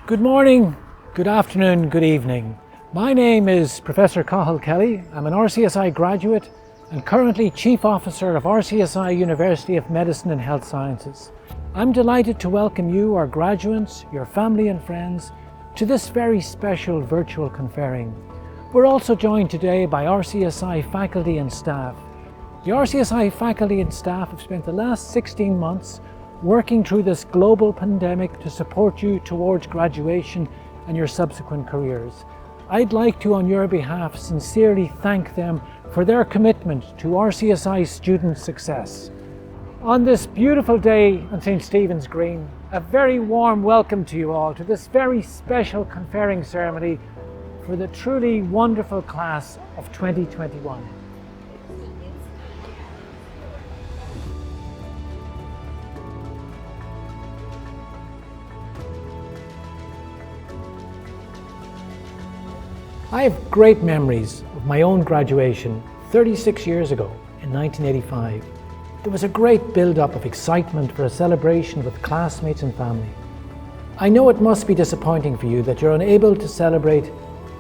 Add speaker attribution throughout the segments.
Speaker 1: Good morning, good afternoon, good evening. My name is Professor Cathal Kelly. I'm an RCSI graduate and currently Chief Officer of RCSI University of Medicine and Health Sciences. I'm delighted to welcome you, our graduates, your family and friends, to this very special virtual conferring. We're also joined today by RCSI faculty and staff. The RCSI faculty and staff have spent the last 16 months working through this global pandemic to support you towards graduation and your subsequent careers. I'd like to, on your behalf, sincerely thank them for their commitment to RCSI student success. On this beautiful day on St. Stephen's Green, a very warm welcome to you all to this very special conferring ceremony for the truly wonderful class of 2021. I have great memories of my own graduation 36 years ago in 1985. There was a great build-up of excitement for a celebration with classmates and family. I know it must be disappointing for you that you're unable to celebrate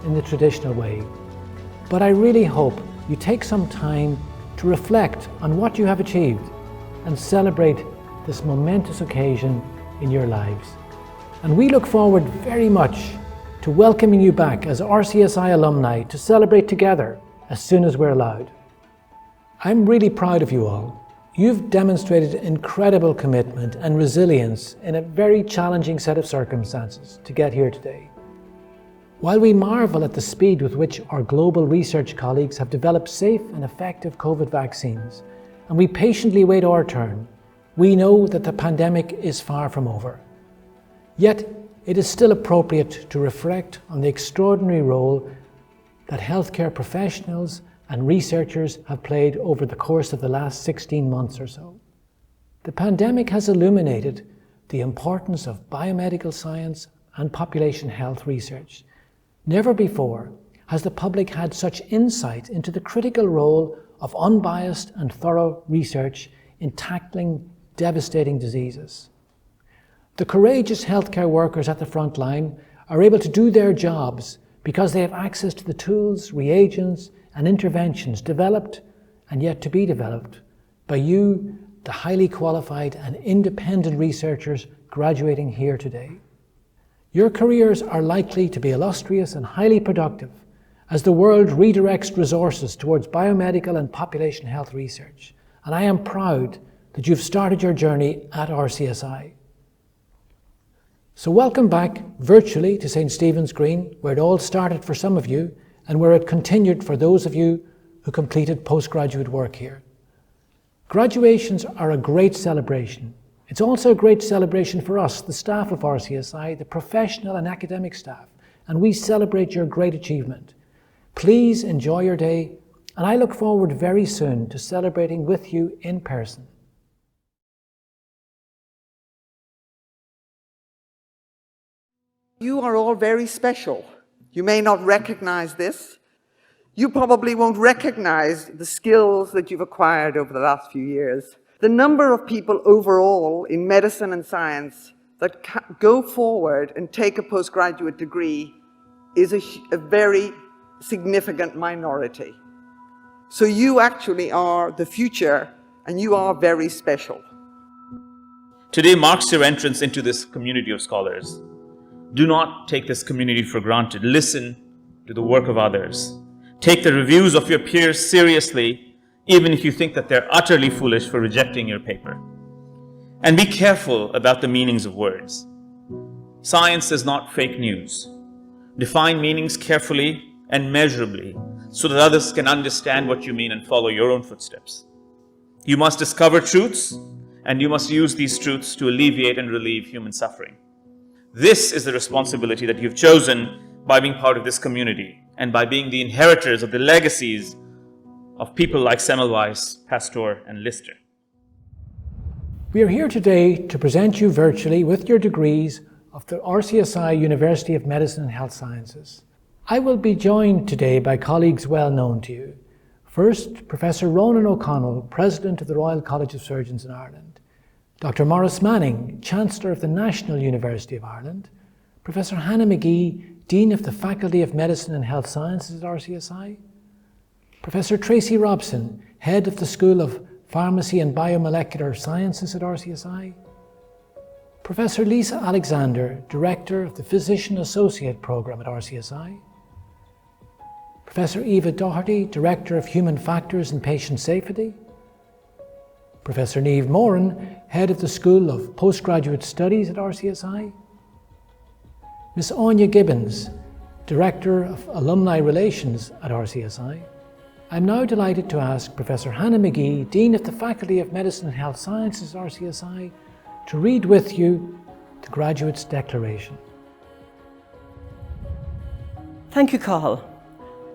Speaker 1: in the traditional way, but I really hope you take some time to reflect on what you have achieved and celebrate this momentous occasion in your lives. And we look forward very much to welcoming you back as RCSI alumni to celebrate together as soon as we're allowed. I'm really proud of you all. You've demonstrated incredible commitment and resilience in a very challenging set of circumstances to get here today. While we marvel at the speed with which our global research colleagues have developed safe and effective COVID vaccines, and we patiently wait our turn, we know that the pandemic is far from over. Yet, it is still appropriate to reflect on the extraordinary role that healthcare professionals and researchers have played over the course of the last 16 months or so. The pandemic has illuminated the importance of biomedical science and population health research. Never before has the public had such insight into the critical role of unbiased and thorough research in tackling devastating diseases. The courageous healthcare workers at the front line are able to do their jobs because they have access to the tools, reagents, and interventions developed and yet to be developed by you, the highly qualified and independent researchers graduating here today. Your careers are likely to be illustrious and highly productive as the world redirects resources towards biomedical and population health research. And I am proud that you've started your journey at RCSI. So welcome back virtually to St. Stephen's Green, where it all started for some of you and where it continued for those of you who completed postgraduate work here. Graduations are a great celebration. It's also a great celebration for us, the staff of RCSI, the professional and academic staff, and we celebrate your great achievement. Please enjoy your day, and I look forward very soon to celebrating with you in person.
Speaker 2: You are all very special. You may not recognize this. You probably won't recognize the skills that you've acquired over the last few years. The number of people overall in medicine and science that go forward and take a postgraduate degree is a very significant minority. So you actually are the future, and you are very special.
Speaker 3: Today marks your entrance into this community of scholars. Do not take this community for granted. Listen to the work of others. Take the reviews of your peers seriously, even if you think that they're utterly foolish for rejecting your paper. And be careful about the meanings of words. Science is not fake news. Define meanings carefully and measurably so that others can understand what you mean and follow your own footsteps. You must discover truths, and you must use these truths to alleviate and relieve human suffering. This is the responsibility that you've chosen by being part of this community and by being the inheritors of the legacies of people like Semmelweis, Pasteur, and Lister.
Speaker 1: We are here today to present you virtually with your degrees of the RCSI University of Medicine and Health Sciences. I will be joined today by colleagues well known to you. First, Professor Ronan O'Connell, President of the Royal College of Surgeons in Ireland. Dr. Maurice Manning, Chancellor of the National University of Ireland, Professor Hannah McGee, Dean of the Faculty of Medicine and Health Sciences at RCSI. Professor Tracy Robson, Head of the School of Pharmacy and Biomolecular Sciences at RCSI. Professor Lisa Alexander, Director of the Physician Associate Programme at RCSI. Professor Eva Doherty, Director of Human Factors and Patient Safety. Professor Niamh Moran, Head of the School of Postgraduate Studies at RCSI. Ms. Anya Gibbons, Director of Alumni Relations at RCSI. I'm now delighted to ask Professor Hannah McGee, Dean of the Faculty of Medicine and Health Sciences at RCSI, to read with you the Graduate's Declaration.
Speaker 4: Thank you, Cathal.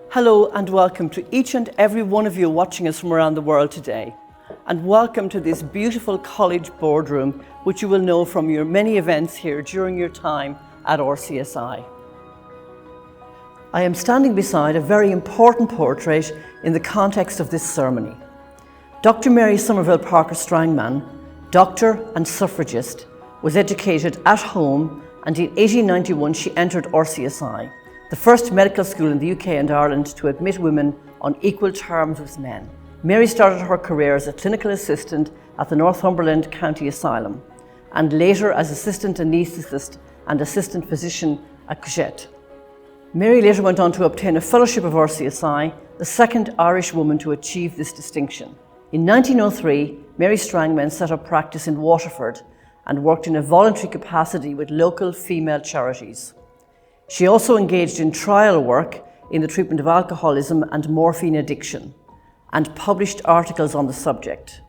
Speaker 4: Hello and welcome to each and every one of you watching us from around the world today. And welcome to this beautiful college boardroom, which you will know from your many events here during your time at RCSI. I am standing beside a very important portrait in the context of this ceremony. Dr. Mary Somerville Parker Strangman, doctor and suffragist, was educated at home, and in 1891 she entered RCSI, the first medical school in the UK and Ireland to admit women on equal terms with men. Mary started her career as a clinical assistant at the Northumberland County Asylum, and later as assistant anaesthetist and assistant physician at Cochette. Mary later went on to obtain a fellowship of RCSI, the second Irish woman to achieve this distinction. In 1903, Mary Strangman set up practice in Waterford and worked in a voluntary capacity with local female charities. She also engaged in trial work in the treatment of alcoholism and morphine addiction, and published articles on the subject.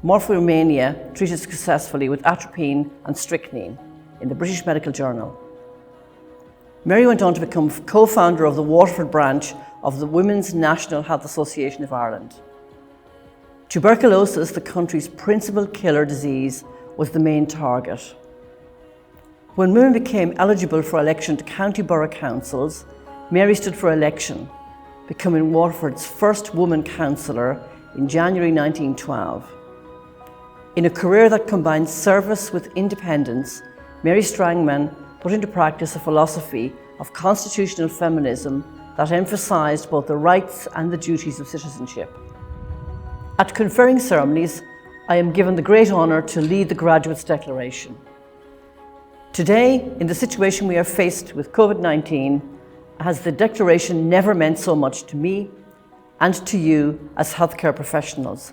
Speaker 4: Morphomania treated successfully with atropine and strychnine in the British Medical Journal. Mary went on to become co-founder of the Waterford branch of the Women's National Health Association of Ireland. Tuberculosis, the country's principal killer disease, was the main target. When women became eligible for election to county borough councils, Mary stood for election, becoming Waterford's first woman councillor in January 1912. In a career that combined service with independence, Mary Strangman put into practice a philosophy of constitutional feminism that emphasised both the rights and the duties of citizenship. At conferring ceremonies, I am given the great honour to lead the Graduate's Declaration. Today, in the situation we are faced with COVID-19, has the Declaration never meant so much to me and to you as healthcare professionals.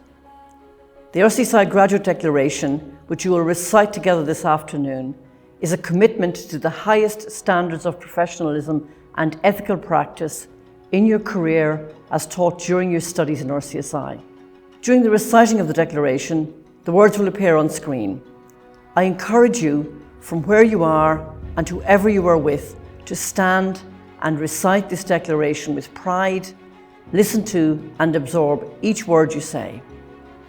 Speaker 4: The RCSI Graduate Declaration, which you will recite together this afternoon, is a commitment to the highest standards of professionalism and ethical practice in your career as taught during your studies in RCSI. During the reciting of the Declaration, the words will appear on screen. I encourage you, from where you are and whoever you are with, to stand and recite this Declaration with pride, listen to and absorb each word you say.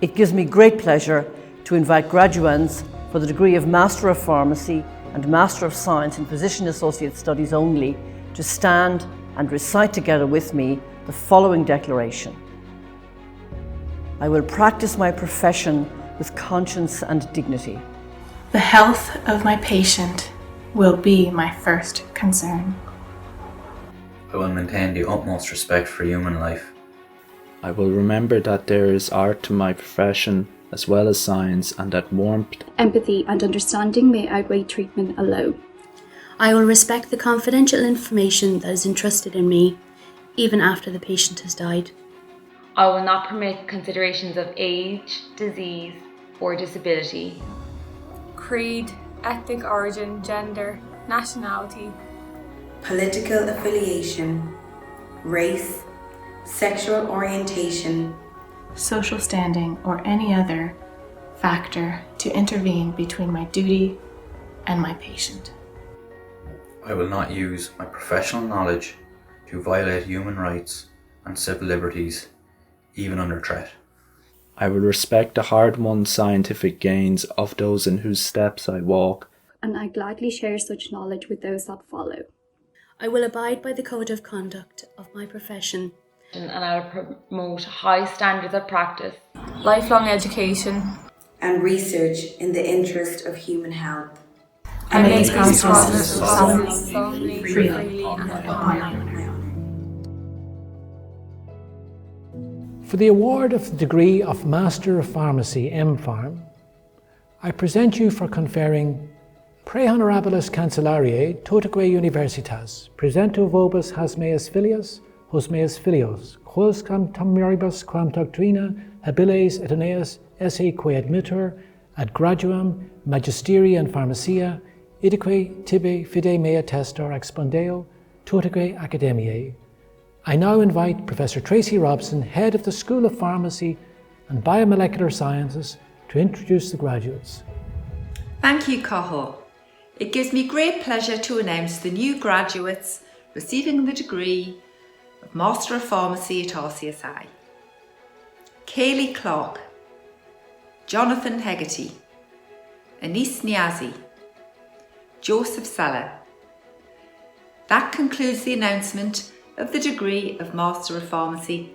Speaker 4: It gives me great pleasure to invite graduands for the degree of Master of Pharmacy and Master of Science in Physician Associate Studies only to stand and recite together with me the following declaration. I will practice my profession with conscience and dignity.
Speaker 5: The health of my patient will be my first concern.
Speaker 6: I will maintain the utmost respect for human life.
Speaker 7: I will remember that there is art to my profession as well as science, and that warmth,
Speaker 8: empathy and understanding may outweigh treatment alone.
Speaker 9: I will respect the confidential information that is entrusted in me, even after the patient has died.
Speaker 10: I will not permit considerations of age, disease, or disability.
Speaker 11: Creed, ethnic origin, gender, nationality,
Speaker 12: political affiliation, race, sexual orientation,
Speaker 5: social standing, or any other factor to intervene between my duty and my patient.
Speaker 6: I will not use my professional knowledge to violate human rights and civil liberties, even under threat.
Speaker 7: I will respect the hard-won scientific gains of those in whose steps I walk,
Speaker 8: and I gladly share such knowledge with those that follow.
Speaker 9: I will abide by the code of conduct of my profession,
Speaker 10: and I will promote high standards of practice,
Speaker 11: lifelong education,
Speaker 12: and research in the interest of human health.
Speaker 5: and may these promises solemnly, freely, and upon my honor.
Speaker 1: For the award of the degree of Master of Pharmacy, MPharm, I present you for conferring Pre Honorabilis Cancellariae Totaque Universitas, presento vobis hasmeus filius, hosmeus filios, quos quam tomoribus quam doctrina habiles et aeneas esse quae admittur ad graduam magisteri and pharmacia idique tibi fide mea testor expondeo totaque academiae. I now invite Professor Tracy Robson, Head of the School of Pharmacy and Biomolecular Sciences, to introduce the graduates.
Speaker 13: Thank you, Cathal. It gives me great pleasure to announce the new graduates receiving the degree of Master of Pharmacy at RCSI. Kaylee Clark, Jonathan Hegarty, Anis Niazi, Joseph Sala. That concludes the announcement of the degree of Master of Pharmacy.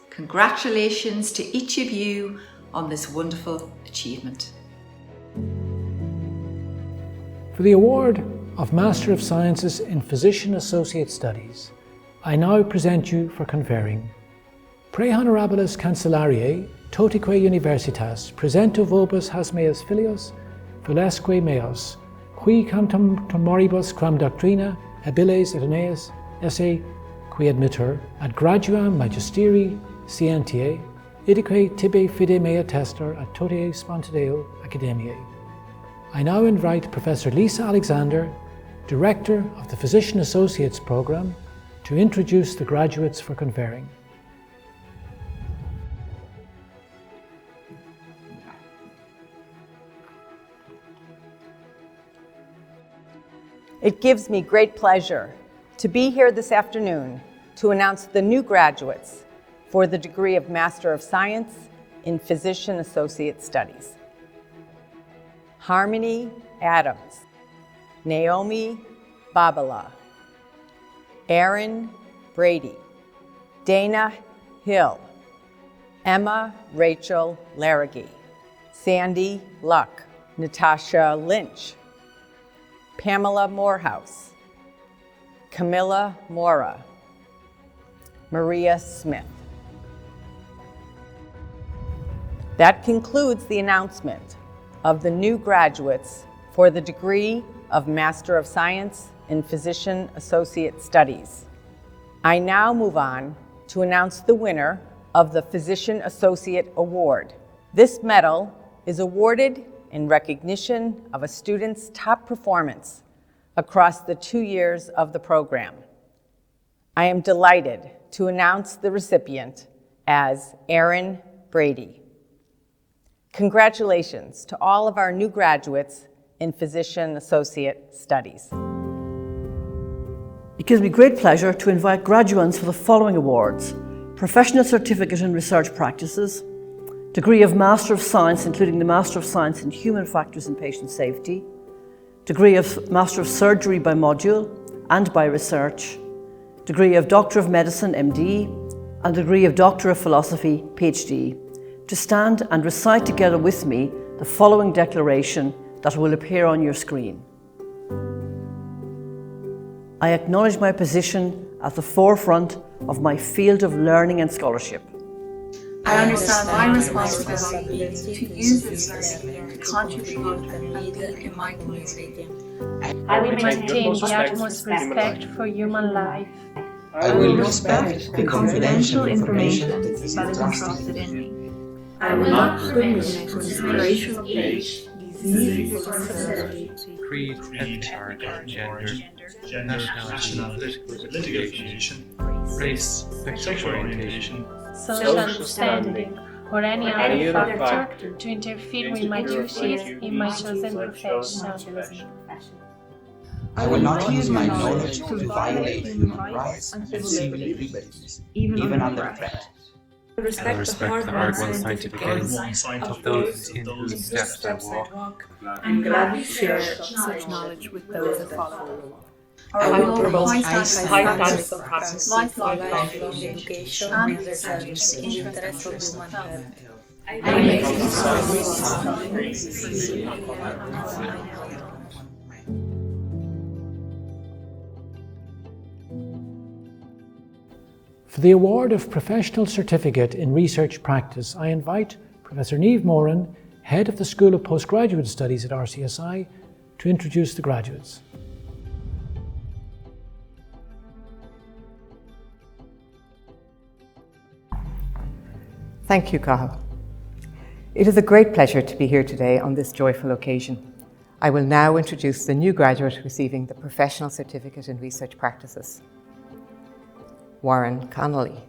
Speaker 13: Congratulations to each of you on this wonderful achievement.
Speaker 1: For the award of Master of Sciences in Physician Associate Studies, I now present you for conferring Pre Honorabilis Cancellariae Totaque Universitas, presento vobis hasmeus filios, filesque meos, qui quam tomoribus quam doctrina habiles et aeneas esse qui admittur ad graduam magisteri scientiae idique tibi fide mea testor ad totae spontideo academiae. I now invite Professor Lisa Alexander, Director of the Physician Associates Program, to introduce the graduates for conferring.
Speaker 14: It gives me great pleasure to be here this afternoon to announce the new graduates for the degree of Master of Science in Physician Associate Studies. Harmony Adams, Naomi Babala, Aaron Brady, Dana Hill, Emma Rachel Larragee, Sandy Luck, Natasha Lynch, Pamela Morehouse, Camilla Mora, Maria Smith. That concludes the announcement of the new graduates for the degree of Master of Science in Physician Associate Studies. I now move on to announce the winner of the Physician Associate Award. This medal is awarded in recognition of a student's top performance across the 2 years of the program. I am delighted to announce the recipient as Aaron Brady. Congratulations to all of our new graduates in Physician Associate Studies.
Speaker 4: It gives me great pleasure to invite graduands for the following awards: Professional Certificate in Research Practices, Degree of Master of Science, including the Master of Science in Human Factors and Patient Safety, Degree of Master of Surgery by Module and by Research, Degree of Doctor of Medicine, MD, and Degree of Doctor of Philosophy, PhD, to stand and recite together with me the following declaration that will appear on your screen. I acknowledge my position at the forefront of my field of learning and scholarship.
Speaker 5: I understand my responsibility to use this learning to contribute and lead in my community.
Speaker 11: I will maintain the utmost respect for human life.
Speaker 15: I will respect the confidential information that is entrusted in me.
Speaker 5: I will not permit consideration of age, disease, or disability,
Speaker 16: creed, ethnic, gender, nationality, political affiliation, race, sexual orientation,
Speaker 11: social understanding, or any other factor to interfere with my duties in my chosen profession.
Speaker 15: I will not use my knowledge to violate human rights and civil liberties, even under threat.
Speaker 16: I respect the hard-won scientific aims of those in whose steps I walk,
Speaker 5: and gladly share such knowledge with those that follow.
Speaker 11: I will promote high standards of practice,
Speaker 5: lifelong
Speaker 11: education, and research in the interest of human health.
Speaker 5: I make use of
Speaker 1: For the award of Professional Certificate in Research Practice, I invite Professor Niamh Moran, Head of the School of Postgraduate Studies at RCSI, to introduce the graduates.
Speaker 17: Thank you, Cathal. It is a great pleasure to be here today on this joyful occasion. I will now introduce the new graduate receiving the Professional Certificate in Research Practices, Warren Connolly.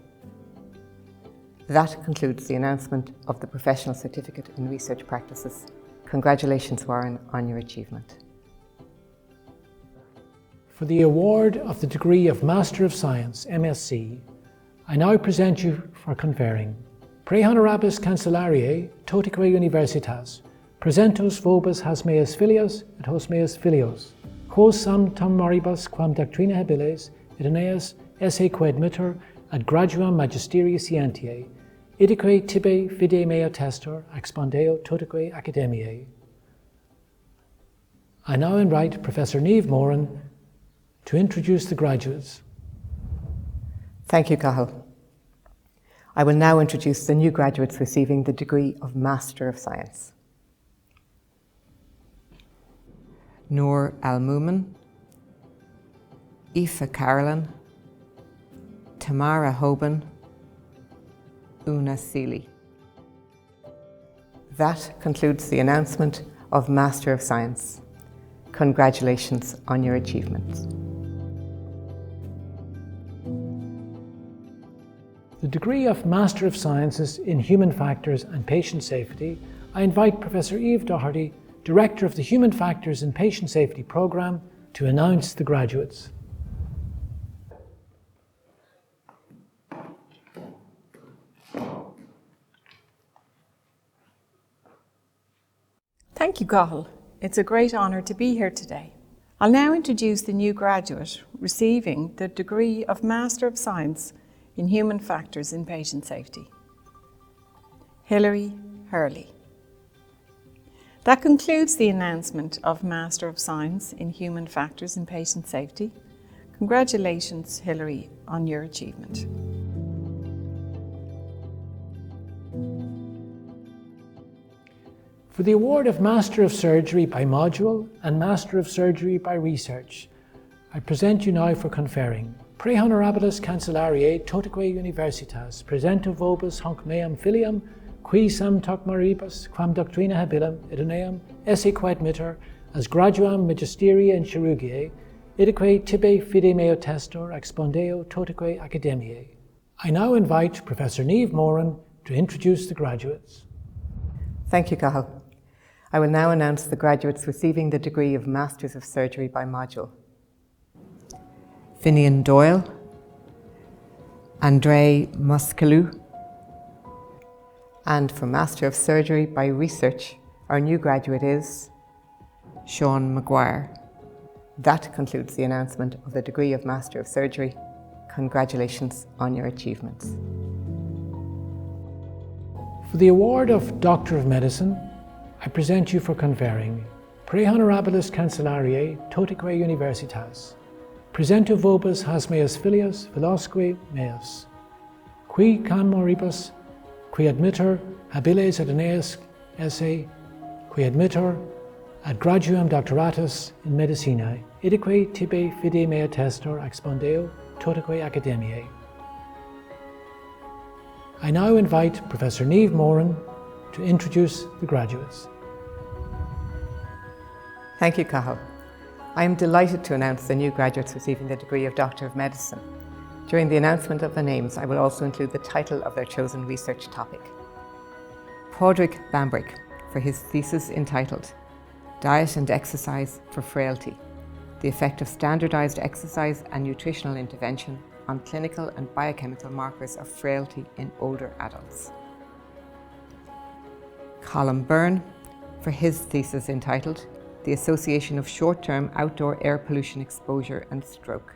Speaker 17: That concludes the announcement of the Professional Certificate in Research Practices. Congratulations, Warren, on your achievement.
Speaker 1: For the award of the degree of Master of Science, MSc, I now present you for conferring Pre Honorabis Cancellariae Totique Universitas, Presentus vobis has meus filios et hos meus filios, quos sam tam maribus quam doctrina habiles, et aeneas esse quod mitter ad graduam magisterii scientiae, idique tibi fide mea testor expondeo totique academiae. I now invite Professor Niamh Moran to introduce the graduates.
Speaker 17: Thank you, Cathal. I will now introduce the new graduates receiving the degree of Master of Science. Noor Al-Mumin, Aoife Carolan, Tamara Hoban, Una Seeley. That concludes the announcement of Master of Science. Congratulations on your achievements.
Speaker 1: The degree of Master of Sciences in Human Factors and Patient Safety, I invite Professor Eve Doherty, Director of the Human Factors and Patient Safety Programme, to announce the graduates.
Speaker 18: Thank you, Cathal. It's a great honour to be here today. I'll now introduce the new graduate receiving the degree of Master of Science in Human Factors in Patient Safety, Hilary Hurley. That concludes the announcement of Master of Science in Human Factors in Patient Safety. Congratulations, Hilary, on your achievement.
Speaker 1: For the award of Master of Surgery by Module and Master of Surgery by Research, I present you now for conferring Pre Honorabilis Cancellariae Totique Universitas, Presento vobis hanc meam filium, qui sam toc maribus, quam doctrina habilem, et aeneam esse quod mitter, as graduam magisterii in chirurgiae, idique tibi fide meo testor expondeo totique academiae. I now invite Professor Niamh Moran to introduce the graduates.
Speaker 17: Thank you, Cathal. I will now announce the graduates receiving the degree of Masters of Surgery by Module. Finian Doyle, Andre Muscalou, and for Master of Surgery by Research, our new graduate is Sean Maguire. That concludes the announcement of the degree of Master of Surgery. Congratulations on your achievements.
Speaker 1: For the award of Doctor of Medicine, I present you for conferring Pre Honorabilis Cancellariae Totique Universitas, Presento vobis has meus filios velosque meus, qui can moribus, qui admitter habiles et aeneas esse, qui admitter ad graduam doctoratus in medicinae, idique tibi fide mea testor expondeo totique academiae. I now invite Professor Niamh Moran to introduce the graduates.
Speaker 17: Thank you, Cathal. I am delighted to announce the new graduates receiving the degree of Doctor of Medicine. During the announcement of the names, I will also include the title of their chosen research topic. Padraig Bambrick, for his thesis entitled Diet and Exercise for Frailty, the effect of standardized exercise and nutritional intervention on clinical and biochemical markers of frailty in older adults. Colin Byrne, for his thesis entitled The Association of Short-Term Outdoor Air Pollution Exposure and Stroke.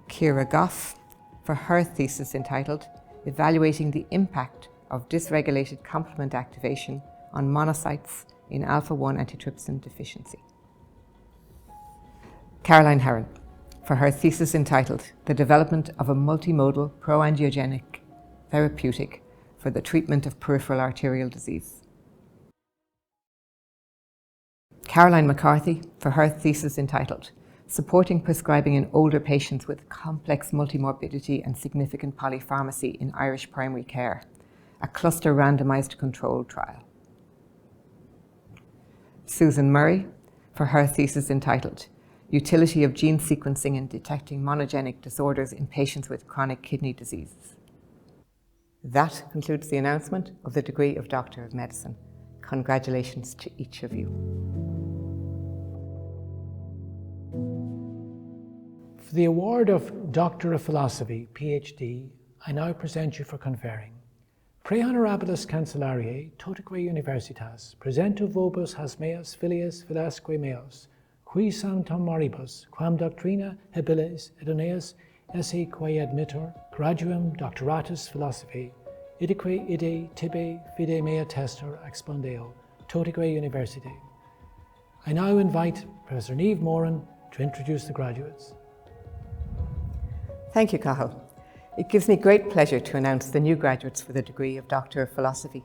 Speaker 17: Ciara Goff, for her thesis entitled Evaluating the Impact of Dysregulated Complement Activation on Monocytes in Alpha-1 Antitrypsin Deficiency. Caroline Herron, for her thesis entitled The Development of a Multimodal Proangiogenic Therapeutic for the Treatment of Peripheral Arterial Disease. Caroline McCarthy for her thesis entitled Supporting Prescribing in Older Patients with Complex Multimorbidity and Significant Polypharmacy in Irish Primary Care, a Cluster Randomised Controlled Trial. Susan Murray for her thesis entitled Utility of Gene Sequencing in Detecting Monogenic Disorders in Patients with Chronic Kidney Diseases. That concludes the announcement of the degree of Doctor of Medicine. Congratulations to each of you.
Speaker 1: For the award of Doctor of Philosophy, PhD, I now present you for conferring. Pre honorabilis cancellariae totaque universitas, presento vobis has meas filius filasque meos, qui sanctam maribus, quam doctrina habilis idoneus esse quae admittor, graduum doctoratus philosophiae, idique ide tibi fide mea testor expondeo, totaque universitae. I now invite Professor Niamh Moran to introduce the graduates.
Speaker 17: Thank you, Cathal. It gives me great pleasure to announce the new graduates for the degree of Doctor of Philosophy.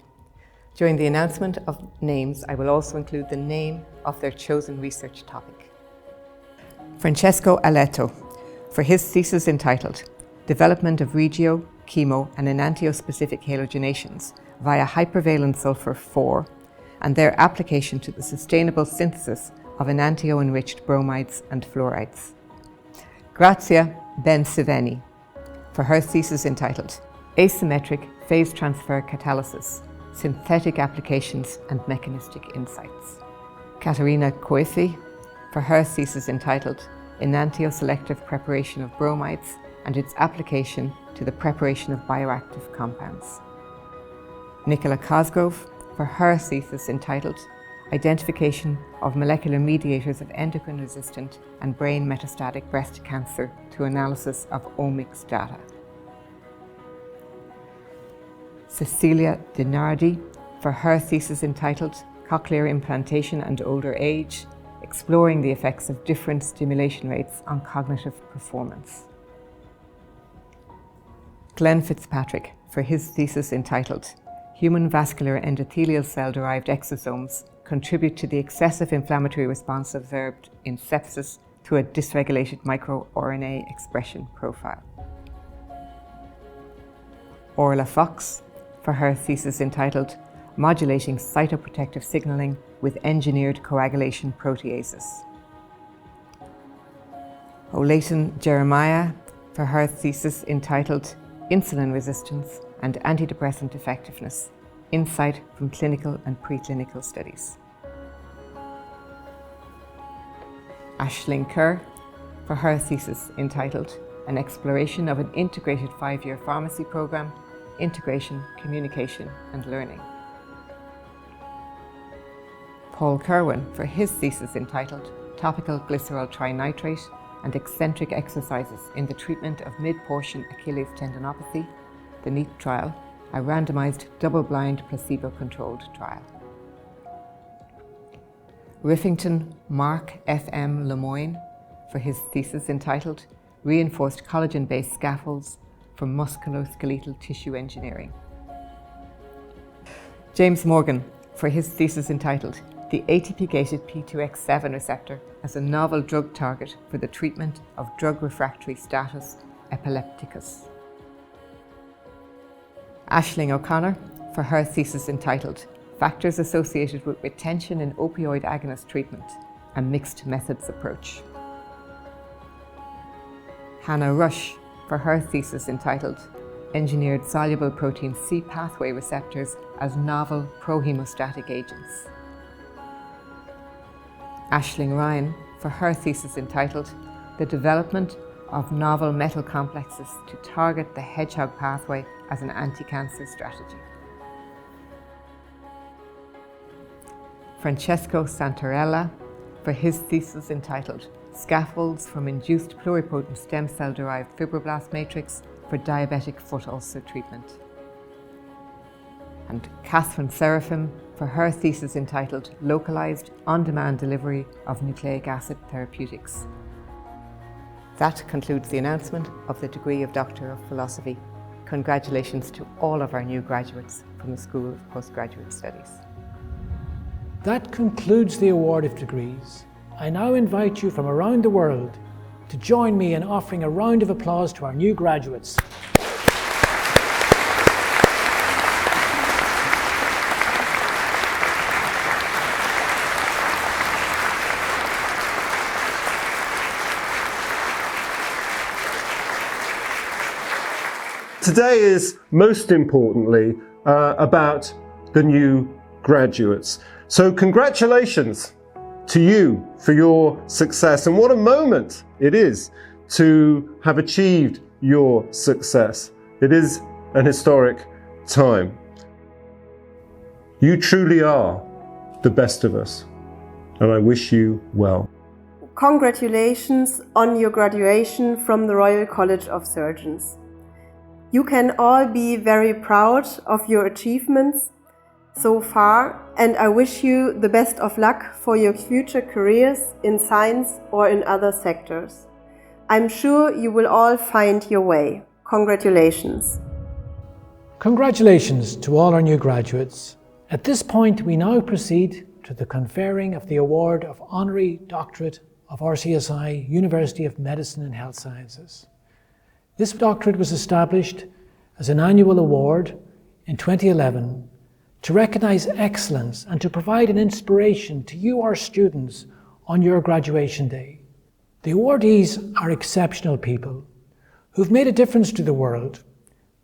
Speaker 17: During the announcement of names, I will also include the name of their chosen research topic. Francesco Aletto, for his thesis entitled Development of Regio, Chemo and Enantiospecific Halogenations via Hypervalent Sulfur 4 and their application to the sustainable synthesis of enantio-enriched bromides and fluorides. Grazia Bensiveni, for her thesis entitled Asymmetric Phase Transfer Catalysis, Synthetic Applications and Mechanistic Insights. Caterina Coifi, for her thesis entitled Enantioselective Preparation of Bromides and its Application to the Preparation of Bioactive Compounds. Nicola Cosgrove, for her thesis entitled Identification of Molecular Mediators of Endocrine-Resistant and Brain Metastatic Breast Cancer through Analysis of Omics Data. Cecilia DiNardi, for her thesis entitled Cochlear Implantation and Older Age, Exploring the Effects of Different Stimulation Rates on Cognitive Performance. Glenn Fitzpatrick, for his thesis entitled Human Vascular Endothelial Cell-Derived Exosomes Contribute to the Excessive Inflammatory Response Observed in Sepsis through a Dysregulated MicroRNA Expression Profile. Orla Fox, for her thesis entitled Modulating Cytoprotective Signaling with Engineered Coagulation Proteases. O'Leighton Jeremiah, for her thesis entitled Insulin Resistance and Antidepressant Effectiveness, Insight from Clinical and Preclinical Studies. Aisling Kerr, for her thesis entitled An Exploration of an Integrated 5-Year Pharmacy Program, Integration, Communication and Learning. Paul Kerwin, for his thesis entitled Topical Glycerol Trinitrate and Eccentric Exercises in the Treatment of Mid-Portion Achilles Tendinopathy, the NEAT trial, a randomized double-blind placebo-controlled trial. Riffington Mark F.M. Lemoyne, for his thesis entitled Reinforced Collagen-Based Scaffolds for Musculoskeletal Tissue Engineering. James Morgan, for his thesis entitled The ATP-gated P2X7 Receptor as a Novel Drug Target for the Treatment of Drug-Refractory Status Epilepticus. Aisling O'Connor, for her thesis entitled Factors Associated with Retention in Opioid Agonist Treatment, a Mixed Methods Approach. Hannah Rush, for her thesis entitled Engineered Soluble Protein C Pathway Receptors as Novel Prohemostatic Agents. Aisling Ryan, for her thesis entitled The Development of Novel Metal Complexes to Target the Hedgehog Pathway as an Anti-Cancer Strategy. Francesco Santarella, for his thesis entitled Scaffolds from Induced Pluripotent Stem Cell-Derived Fibroblast Matrix for Diabetic Foot Ulcer Treatment. And Catherine Seraphim, for her thesis entitled Localized On-Demand Delivery of Nucleic Acid Therapeutics. That concludes the announcement of the degree of Doctor of Philosophy. Congratulations to all of our new graduates from the School of Postgraduate Studies.
Speaker 1: That concludes the award of degrees. I now invite you from around the world to join me in offering a round of applause to our new graduates.
Speaker 19: Today is most importantly about the new graduates. So congratulations to you for your success, and what a moment it is to have achieved your success. It is an historic time. You truly are the best of us, and I wish you well.
Speaker 20: Congratulations on your graduation from the Royal College of Surgeons. You can all be very proud of your achievements so far, and I wish you the best of luck for your future careers in science or in other sectors. I'm sure you will all find your way. Congratulations.
Speaker 1: Congratulations to all our new graduates. At this point, we now proceed to the conferring of the award of Honorary Doctorate of RCSI, University of Medicine and Health Sciences. This doctorate was established as an annual award in 2011 to recognise excellence and to provide an inspiration to you, our students, on your graduation day. The awardees are exceptional people who've made a difference to the world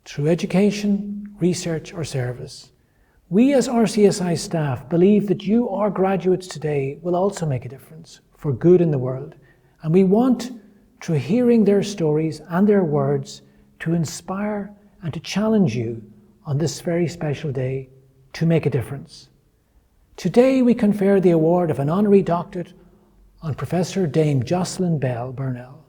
Speaker 1: through education, research or service. We as RCSI staff believe that you, our graduates today, will also make a difference for good in the world, and we want, through hearing their stories and their words, to inspire and to challenge you on this very special day to make a difference. Today we confer the award of an honorary doctorate on Professor Dame Jocelyn Bell Burnell,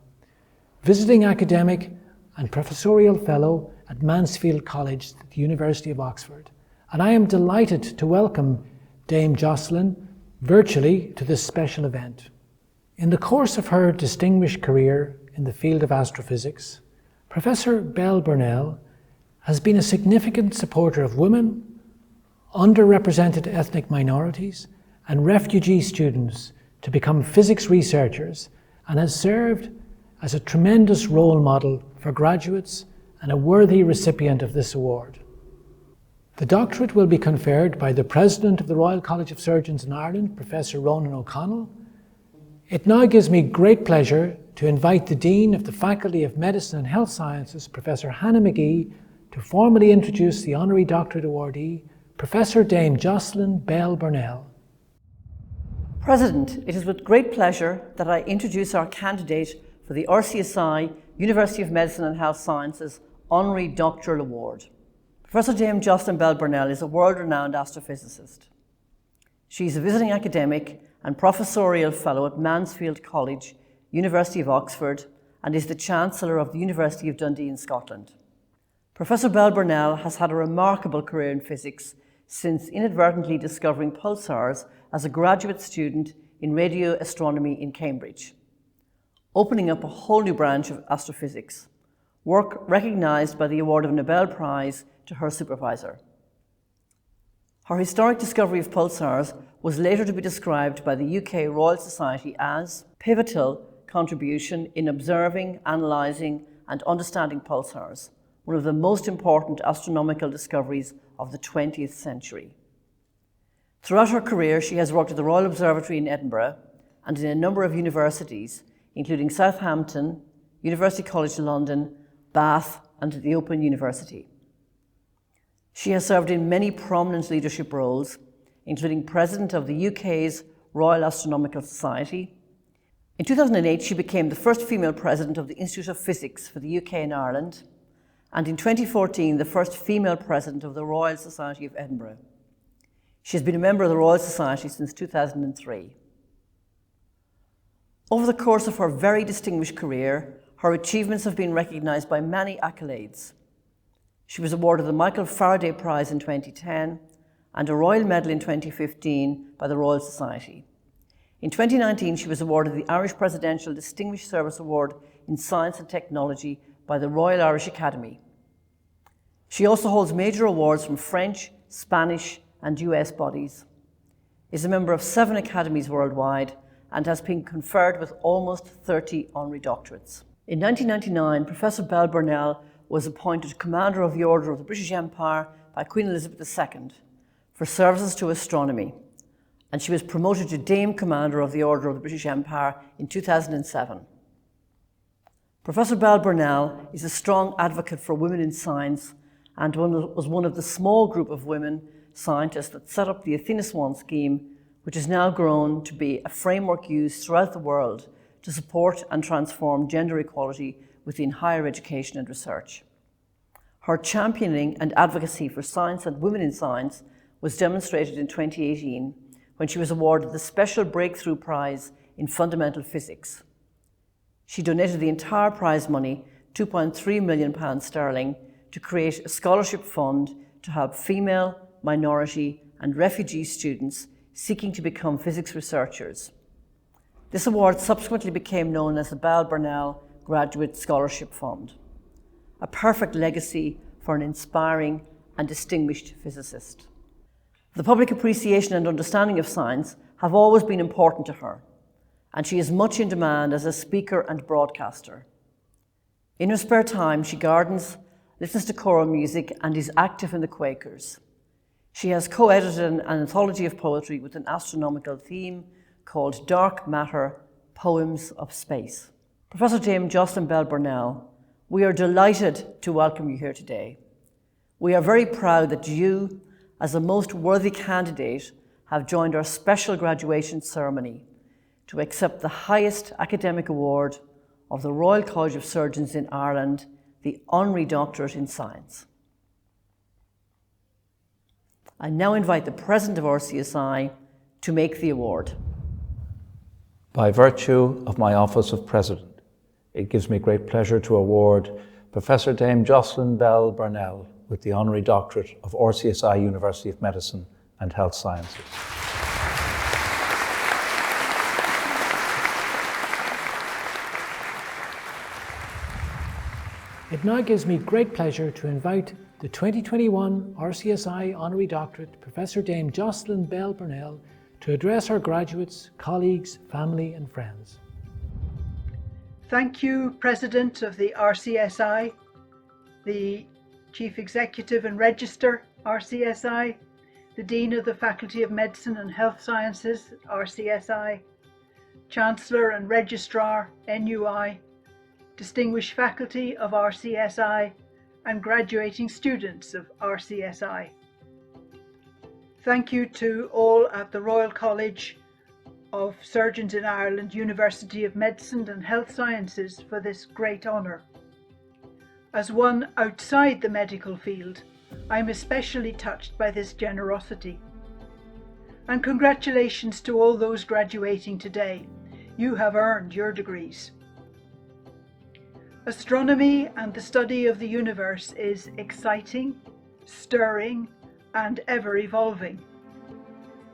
Speaker 1: visiting academic and professorial fellow at Mansfield College at the University of Oxford. And I am delighted to welcome Dame Jocelyn virtually to this special event. In the course of her distinguished career in the field of astrophysics, Professor Bell Burnell has been a significant supporter of women, underrepresented ethnic minorities, and refugee students to become physics researchers, and has served as a tremendous role model for graduates and a worthy recipient of this award. The doctorate will be conferred by the President of the Royal College of Surgeons in Ireland, Professor Ronan O'Connell. It now gives me great pleasure to invite the Dean of the Faculty of Medicine and Health Sciences, Professor Hannah McGee, to formally introduce the Honorary Doctorate awardee, Professor Dame Jocelyn Bell Burnell.
Speaker 4: President, it is with great pleasure that I introduce our candidate for the RCSI University of Medicine and Health Sciences Honorary Doctoral Award. Professor Dame Jocelyn Bell Burnell is a world-renowned astrophysicist. She is a visiting academic and professorial fellow at Mansfield College, University of Oxford, and is the Chancellor of the University of Dundee in Scotland. Professor Bell Burnell has had a remarkable career in physics since inadvertently discovering pulsars as a graduate student in radio astronomy in Cambridge, opening up a whole new branch of astrophysics, work recognised by the award of a Nobel Prize to her supervisor. Her historic discovery of pulsars was later to be described by the UK Royal Society as pivotal contribution in observing, analysing and understanding pulsars, one of the most important astronomical discoveries of the 20th century. Throughout her career, she has worked at the Royal Observatory in Edinburgh and in a number of universities, including Southampton, University College London, Bath and the Open University. She has served in many prominent leadership roles, including President of the UK's Royal Astronomical Society. In 2008, she became the first female President of the Institute of Physics for the UK and Ireland, and in 2014, the first female President of the Royal Society of Edinburgh. She has been a member of the Royal Society since 2003. Over the course of her very distinguished career, her achievements have been recognised by many accolades. She was awarded the Michael Faraday Prize in 2010 and a Royal Medal in 2015 by the Royal Society. In 2019, she was awarded the Irish Presidential Distinguished Service Award in Science and Technology by the Royal Irish Academy. She also holds major awards from French, Spanish, and US bodies, is a member of 7 academies worldwide, and has been conferred with almost 30 honorary doctorates. In 1999, Professor Bell Burnell was appointed Commander of the Order of the British Empire by Queen Elizabeth II for services to astronomy, and she was promoted to Dame Commander of the Order of the British Empire in 2007. Professor Bell Burnell is a strong advocate for women in science and was one of the small group of women scientists that set up the Athena-Swan scheme, which has now grown to be a framework used throughout the world to support and transform gender equality within higher education and research. Her championing and advocacy for science and women in science was demonstrated in 2018 when she was awarded the Special Breakthrough Prize in Fundamental Physics. She donated the entire prize money, £2.3 million sterling, to create a scholarship fund to help female, minority, and refugee students seeking to become physics researchers. This award subsequently became known as the Bell Burnell Graduate Scholarship Fund, a perfect legacy for an inspiring and distinguished physicist. The public appreciation and understanding of science have always been important to her, and she is much in demand as a speaker and broadcaster. In her spare time, she gardens, listens to choral music, and is active in the Quakers. She has co-edited an anthology of poetry with an astronomical theme called Dark Matter, Poems of Space. Professor Dame Jocelyn Bell Burnell, we are delighted to welcome you here today. We are very proud that you, as a most worthy candidate, have joined our special graduation ceremony to accept the highest academic award of the Royal College of Surgeons in Ireland, the Honorary Doctorate in Science. I now invite the President of RCSI to make the award.
Speaker 21: By virtue of my office of President, it gives me great pleasure to award Professor Dame Jocelyn Bell Burnell with the Honorary Doctorate of RCSI University of Medicine and Health Sciences.
Speaker 1: It now gives me great pleasure to invite the 2021 RCSI Honorary Doctorate, Professor Dame Jocelyn Bell Burnell, to address our graduates, colleagues, family and friends.
Speaker 22: Thank you, President of the RCSI, the Chief Executive and Register, RCSI, the Dean of the Faculty of Medicine and Health Sciences, RCSI, Chancellor and Registrar, NUI, distinguished faculty of RCSI, and graduating students of RCSI. Thank you to all at the Royal College of Surgeons in Ireland, University of Medicine and Health Sciences for this great honour. As one outside the medical field, I am especially touched by this generosity. And congratulations to all those graduating today. You have earned your degrees. Astronomy and the study of the universe is exciting, stirring, and ever evolving.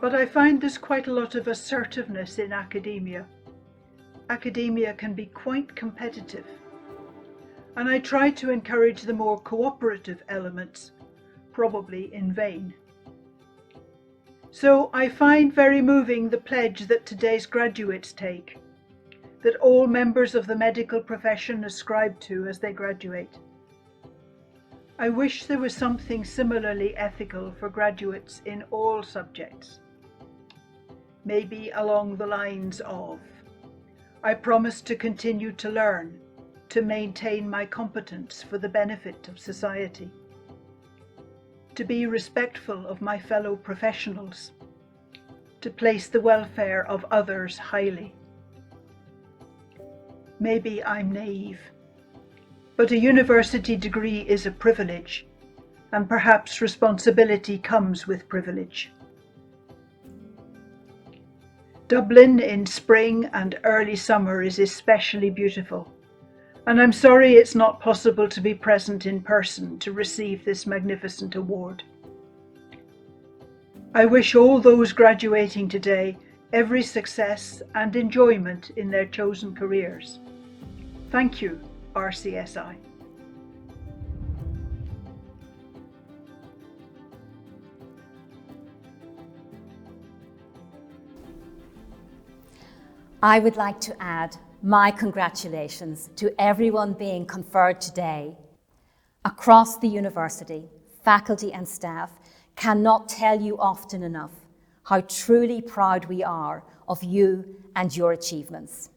Speaker 22: But I find there's quite a lot of assertiveness in academia. Academia can be quite competitive. And I try to encourage the more cooperative elements, probably in vain. So I find very moving the pledge that today's graduates take, that all members of the medical profession ascribe to as they graduate. I wish there was something similarly ethical for graduates in all subjects. Maybe along the lines of, I promise to continue to learn, to maintain my competence for the benefit of society, to be respectful of my fellow professionals, to place the welfare of others highly. Maybe I'm naive, but a university degree is a privilege, and perhaps responsibility comes with privilege. Dublin in spring and early summer is especially beautiful, and I'm sorry it's not possible to be present in person to receive this magnificent award. I wish all those graduating today every success and enjoyment in their chosen careers. Thank you, RCSI.
Speaker 2: I would like to add my congratulations to everyone being conferred today. Across the university, faculty and staff cannot tell you often enough how truly proud we are of you and your achievements.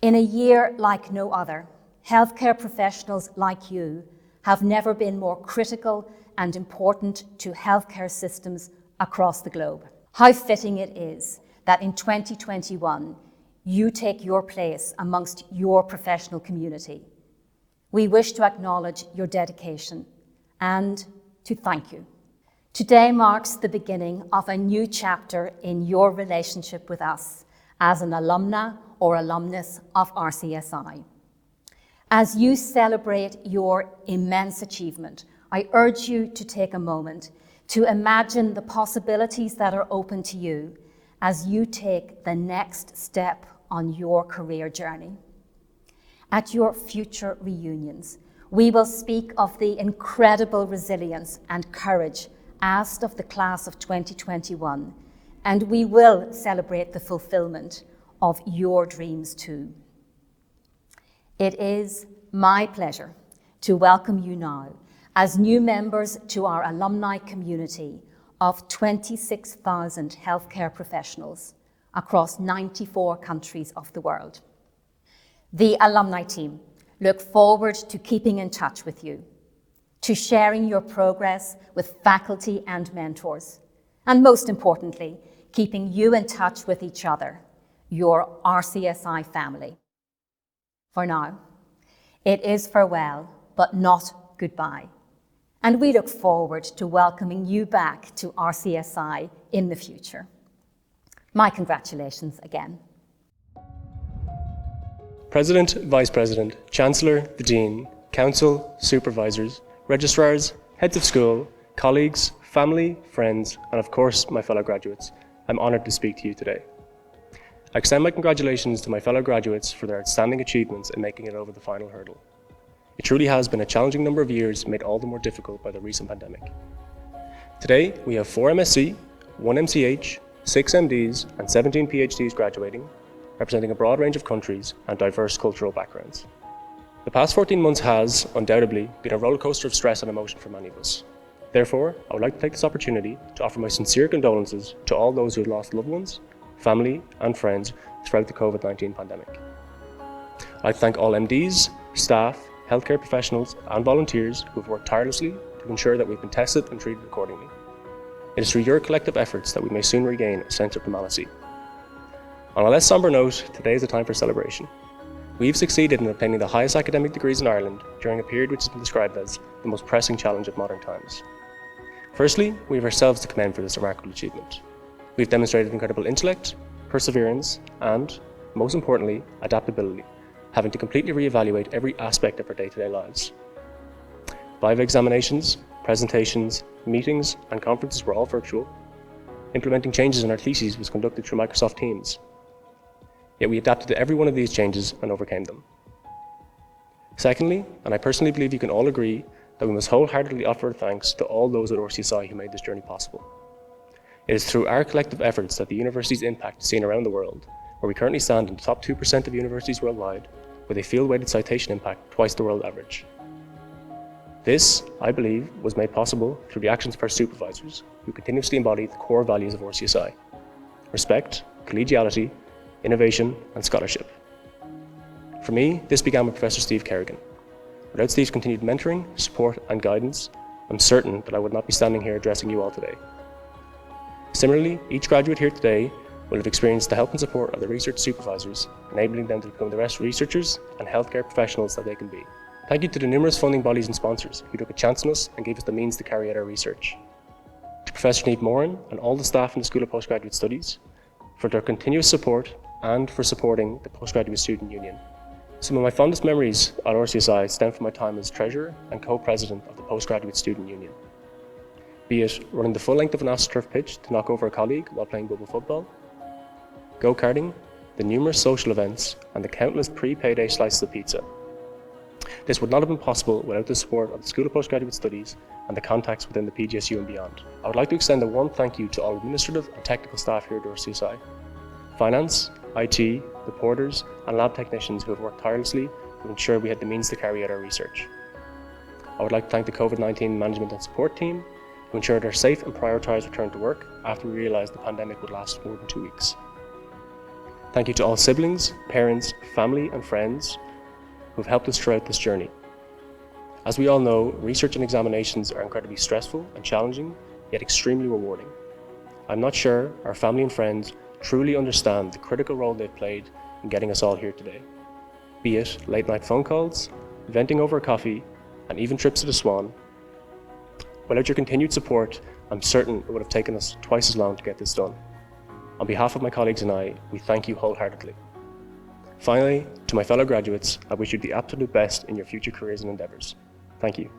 Speaker 2: In a year like no other, healthcare professionals like you have never been more critical and important to healthcare systems across the globe. How fitting it is that in 2021, you take your place amongst your professional community. We wish to acknowledge your dedication and to thank you. Today marks the beginning of a new chapter in your relationship with us as an alumna or alumnus of RCSI. As you celebrate your immense achievement, I urge you to take a moment to imagine the possibilities that are open to you as you take the next step on your career journey. At your future reunions, we will speak of the incredible resilience and courage asked of the class of 2021, and we will celebrate the fulfillment of your dreams too. It is my pleasure to welcome you now as new members to our alumni community of 26,000 healthcare professionals across 94 countries of the world. The alumni team look forward to keeping in touch with you, to sharing your progress with faculty and mentors, and most importantly, keeping you in touch with each other, your RCSI family. For now, it is farewell, but not goodbye. And we look forward to welcoming you back to RCSI in the future. My congratulations again.
Speaker 3: President, Vice President, Chancellor, the Dean, Council, Supervisors, Registrars, Heads of School, colleagues, family, friends, and of course my fellow graduates, I'm honoured to speak to you today. I extend my congratulations to my fellow graduates for their outstanding achievements in making it over the final hurdle. It truly has been a challenging number of years, made all the more difficult by the recent pandemic. Today, we have 4 MSc, 1 MCH, 6 MDs, and 17 PhDs graduating, representing a broad range of countries and diverse cultural backgrounds. The past 14 months has, undoubtedly, been a rollercoaster of stress and emotion for many of us. Therefore, I would like to take this opportunity to offer my sincere condolences to all those who have lost loved ones, family, and friends throughout the COVID-19 pandemic. I'd like to thank all MDs, staff, healthcare professionals, and volunteers who have worked tirelessly to ensure that we've been tested and treated accordingly. It is through your collective efforts that we may soon regain a sense of normalcy. On a less somber note, today is a time for celebration. We've succeeded in obtaining the highest academic degrees in Ireland during a period which has been described as the most pressing challenge of modern times. Firstly, we have ourselves to commend for this remarkable achievement. We've demonstrated incredible intellect, perseverance, and, most importantly, adaptability, having to completely reevaluate every aspect of our day-to-day lives. Live examinations, presentations, meetings, and conferences were all virtual. Implementing changes in our theses was conducted through Microsoft Teams. Yet we adapted to every one of these changes and overcame them. Secondly, and I personally believe you can all agree, that we must wholeheartedly offer thanks to all those at RCSI who made this journey possible. It is through our collective efforts that the university's impact is seen around the world, where we currently stand in the top 2% of universities worldwide, with a field-weighted citation impact twice the world average. This, I believe, was made possible through the actions of our supervisors, who continuously embody the core values of RCSI: respect, collegiality, innovation, and scholarship. For me, this began with Professor Steve Kerrigan. Without Steve's continued mentoring, support, and guidance, I'm certain that I would not be standing here addressing you all today. Similarly, each graduate here today will have experienced the help and support of the research supervisors, enabling them to become the best researchers and healthcare professionals that they can be. Thank you to the numerous funding bodies and sponsors who took a chance on us and gave us the means to carry out our research. To Professor Niamh Moran and all the staff in the School of Postgraduate Studies for their continuous support and for supporting the Postgraduate Student Union. Some of my fondest memories at RCSI stem from my time as Treasurer and Co-President of the Postgraduate Student Union. Be it running the full length of an AstroTurf pitch to knock over a colleague while playing bubble football, go-karting, the numerous social events, and the countless pre-payday slices of pizza. This would not have been possible without the support of the School of Postgraduate Studies and the contacts within the PGSU and beyond. I would like to extend a warm thank you to all administrative and technical staff here at RCSI, finance, IT, the porters and lab technicians who have worked tirelessly to ensure we had the means to carry out our research. I would like to thank the COVID-19 management and support team who ensured our safe and prioritised return to work after we realised the pandemic would last more than 2 weeks. Thank you to all siblings, parents, family and friends who have helped us throughout this journey. As we all know, research and examinations are incredibly stressful and challenging, yet extremely rewarding. I'm not sure our family and friends truly understand the critical role they've played in getting us all here today. Be it late night phone calls, venting over a coffee, and even trips to the Swan. Without your continued support, I'm certain it would have taken us twice as long to get this done. On behalf of my colleagues and I, we thank you wholeheartedly. Finally, to my fellow graduates, I wish you the absolute best in your future careers and endeavours. Thank you.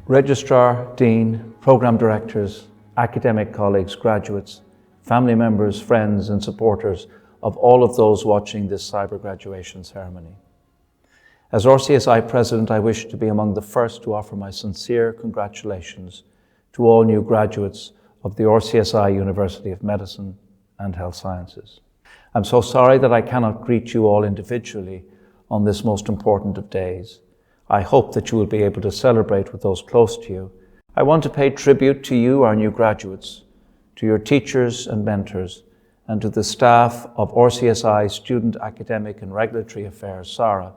Speaker 21: Registrar, Dean, Programme Directors, academic colleagues, graduates, family members, friends and supporters of all of those watching this cyber graduation ceremony. As RCSI President, I wish to be among the first to offer my sincere congratulations to all new graduates of the RCSI University of Medicine and Health Sciences. I'm so sorry that I cannot greet you all individually on this most important of days. I hope that you will be able to celebrate with those close to you. I want to pay tribute to you, our new graduates, to your teachers and mentors, and to the staff of RCSI Student Academic and Regulatory Affairs, SARA,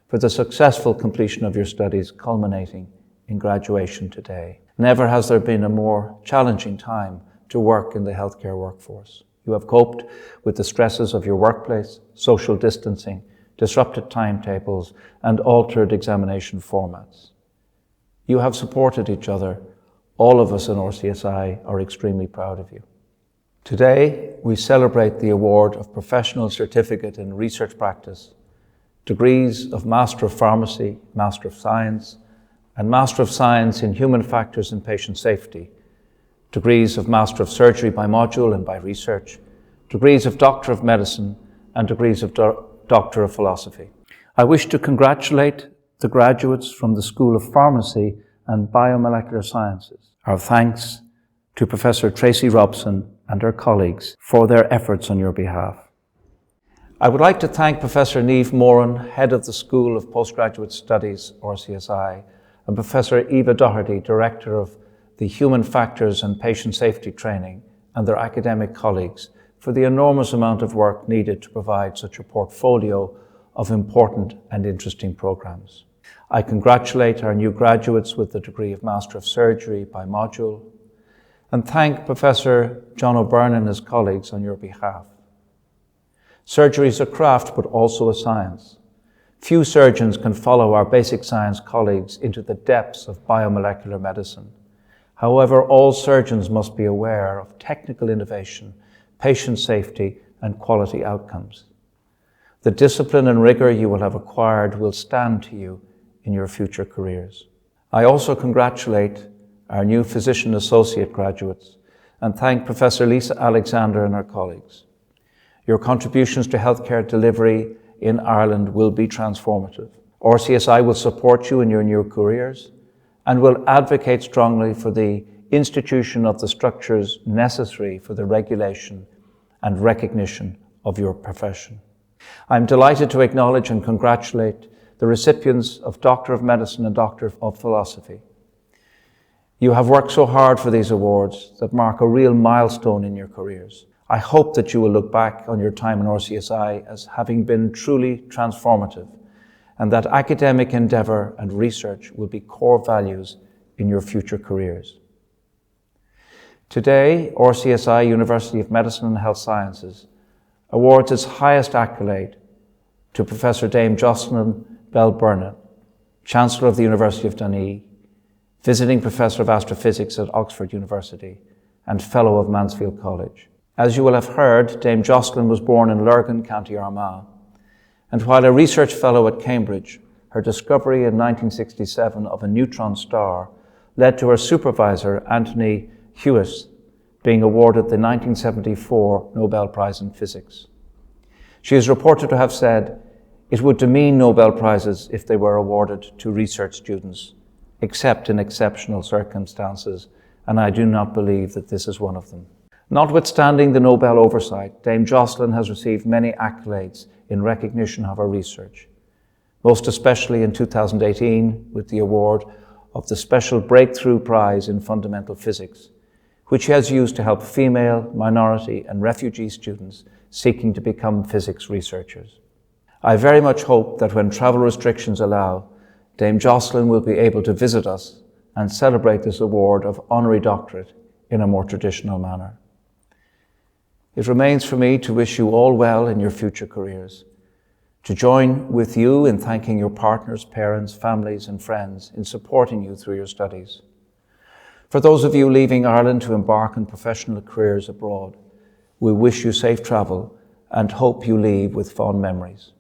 Speaker 21: for the successful completion of your studies culminating in graduation today. Never has there been a more challenging time to work in the healthcare workforce. You have coped with the stresses of your workplace, social distancing, disrupted timetables, and altered examination formats. You have supported each other. All of us in RCSI are extremely proud of you. Today, we celebrate the award of Professional Certificate in Research Practice, degrees of Master of Pharmacy, Master of Science, and Master of Science in Human Factors and Patient Safety, degrees of Master of Surgery by module and by research, degrees of Doctor of Medicine, and degrees of Doctor of Philosophy. I wish to congratulate the graduates from the School of Pharmacy and Biomolecular Sciences. Our thanks to Professor Tracy Robson and her colleagues for their efforts on your behalf. I would like to thank Professor Niamh Moran, Head of the School of Postgraduate Studies, RCSI, and Professor Eva Doherty, Director of the Human Factors and Patient Safety Training, and their academic colleagues for the enormous amount of work needed to provide such a portfolio of important and interesting programs. I congratulate our new graduates with the degree of Master of Surgery by module, and thank Professor John O'Byrne and his colleagues on your behalf. Surgery is a craft, but also a science. Few surgeons can follow our basic science colleagues into the depths of biomolecular medicine. However, all surgeons must be aware of technical innovation, patient safety, and quality outcomes. The discipline and rigor you will have acquired will stand to you in your future careers. I also congratulate our new Physician Associate graduates and thank Professor Lisa Alexander and her colleagues. Your contributions to healthcare delivery in Ireland will be transformative. RCSI will support you in your new careers and will advocate strongly for the institution of the structures necessary for the regulation and recognition of your profession. I'm delighted to acknowledge and congratulate the recipients of Doctor of Medicine and Doctor of Philosophy. You have worked so hard for these awards that mark a real milestone in your careers. I hope that you will look back on your time in RCSI as having been truly transformative, and that academic endeavour and research will be core values in your future careers. Today, RCSI University of Medicine and Health Sciences awards its highest accolade to Professor Dame Jocelyn Bell-Burnett, Chancellor of the University of Dundee, Visiting Professor of Astrophysics at Oxford University, and Fellow of Mansfield College. As you will have heard, Dame Jocelyn was born in Lurgan, County Armagh, and while a research fellow at Cambridge, her discovery in 1967 of a neutron star led to her supervisor, Anthony Hewitt, being awarded the 1974 Nobel Prize in Physics. She is reported to have said, "It would demean Nobel Prizes if they were awarded to research students, except in exceptional circumstances, and I do not believe that this is one of them." Notwithstanding the Nobel oversight, Dame Jocelyn has received many accolades in recognition of her research, most especially in 2018 with the award of the Special Breakthrough Prize in Fundamental Physics, which she has used to help female, minority and refugee students seeking to become physics researchers. I very much hope that when travel restrictions allow, Dame Jocelyn will be able to visit us and celebrate this award of Honorary Doctorate in a more traditional manner. It remains for me to wish you all well in your future careers, to join with you in thanking your partners, parents, families and friends in supporting you through your studies. For those of you leaving Ireland to embark on professional careers abroad, we wish you safe travel and hope you leave with fond memories.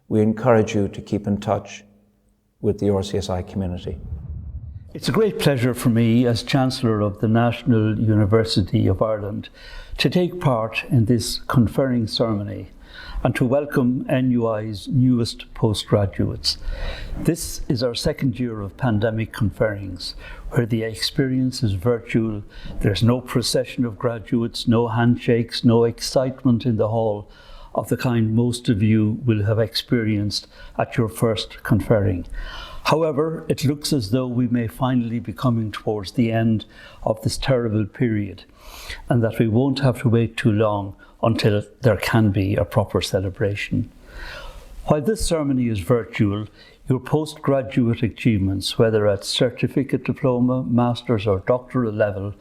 Speaker 21: We encourage you to keep in touch with the RCSI community.
Speaker 6: It's a great pleasure for me as Chancellor of the National University of Ireland to take part in this conferring ceremony and to welcome NUI's newest postgraduates. This is our second year of pandemic conferrings, where the experience is virtual. There's no procession of graduates, no handshakes, no excitement in the hall of the kind most of you will have experienced at your first conferring. However, it looks as though we may finally be coming towards the end of this terrible period, and that we won't have to wait too long until there can be a proper celebration. While this ceremony is virtual, your postgraduate achievements, whether at certificate, diploma, master's or doctoral level,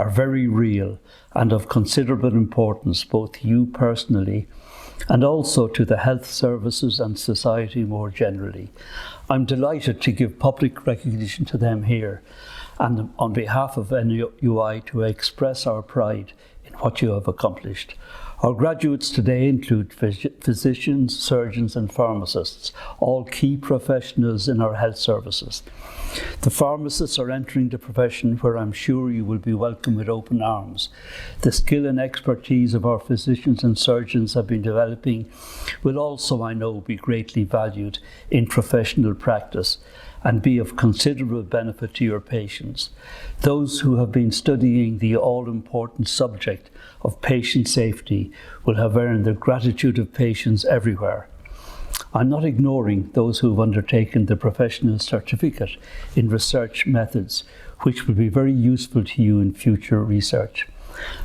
Speaker 6: are very real and of considerable importance both to you personally and also to the health services and society more generally. I'm delighted to give public recognition to them here and on behalf of NUI to express our pride in what you have accomplished. Our graduates today include physicians, surgeons and pharmacists, all key professionals in our health services. The pharmacists are entering the profession where I'm sure you will be welcomed with open arms. The skill and expertise of our physicians and surgeons have been developing will also, I know, be greatly valued in professional practice and be of considerable benefit to your patients. Those who have been studying the all-important subject of patient safety will have earned the gratitude of patients everywhere. I'm not ignoring those who have undertaken the professional certificate in research methods, which will be very useful to you in future research.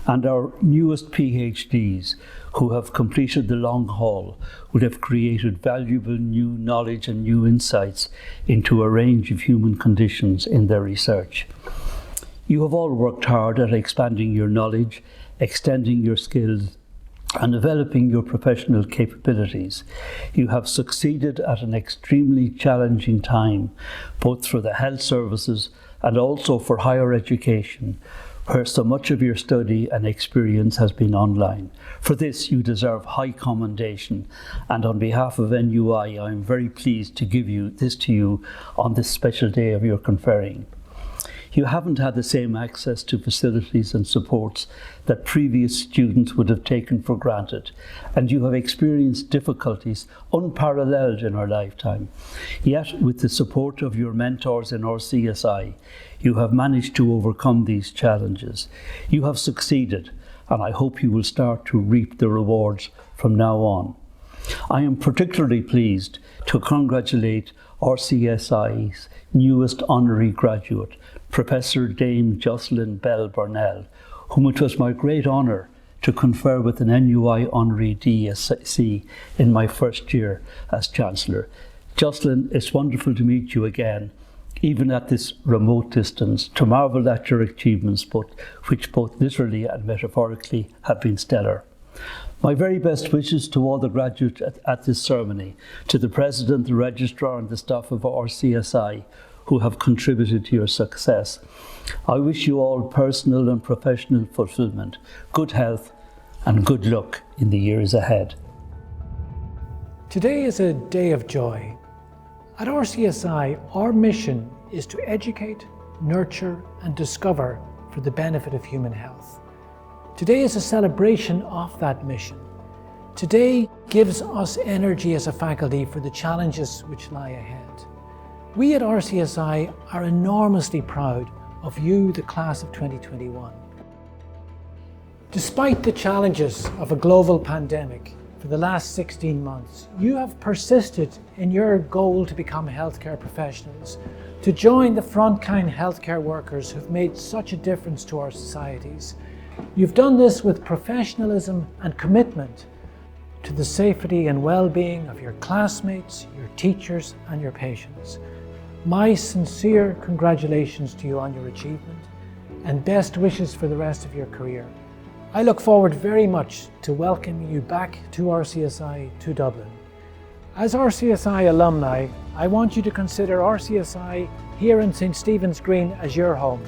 Speaker 6: And our newest PhDs, who have completed the long haul, would have created valuable new knowledge and new insights into a range of human conditions in their research. You have all worked hard at expanding your knowledge, extending your skills, and developing your professional capabilities. You have succeeded at an extremely challenging time, both for the health services and also for higher education, where so much of your study and experience has been online. For this, you deserve high commendation, and on behalf of NUI, I am very pleased to give this to you on this special day of your conferring. You haven't had the same access to facilities and supports that previous students would have taken for granted, and you have experienced difficulties unparalleled in our lifetime. Yet, with the support of your mentors in RCSI, you have managed to overcome these challenges. You have succeeded, and I hope you will start to reap the rewards from now on. I am particularly pleased to congratulate RCSI's newest honorary graduate, Professor Dame Jocelyn Bell Burnell, whom it was my great honour to confer with an NUI Honorary DSc in my first year as Chancellor. Jocelyn, it's wonderful to meet you again, even at this remote distance, to marvel at your achievements, which both literally and metaphorically have been stellar. My very best wishes to all the graduates at this ceremony, to the President, the Registrar and the staff of RCSI who have contributed to your success. I wish you all personal and professional fulfilment, good health and good luck in the years ahead.
Speaker 1: Today is a day of joy. At RCSI, our mission is to educate, nurture and discover for the benefit of human health. Today is a celebration of that mission. Today gives us energy as a faculty for the challenges which lie ahead. We at RCSI are enormously proud of you, the class of 2021. Despite the challenges of a global pandemic for the last 16 months, you have persisted in your goal to become healthcare professionals, to join the frontline healthcare workers who've made such a difference to our societies. You've done this with professionalism and commitment to the safety and well-being of your classmates, your teachers and your patients. My sincere congratulations to you on your achievement and best wishes for the rest of your career. I look forward very much to welcoming you back to RCSI to Dublin. As RCSI alumni, I want you to consider RCSI here in St. Stephen's Green as your home.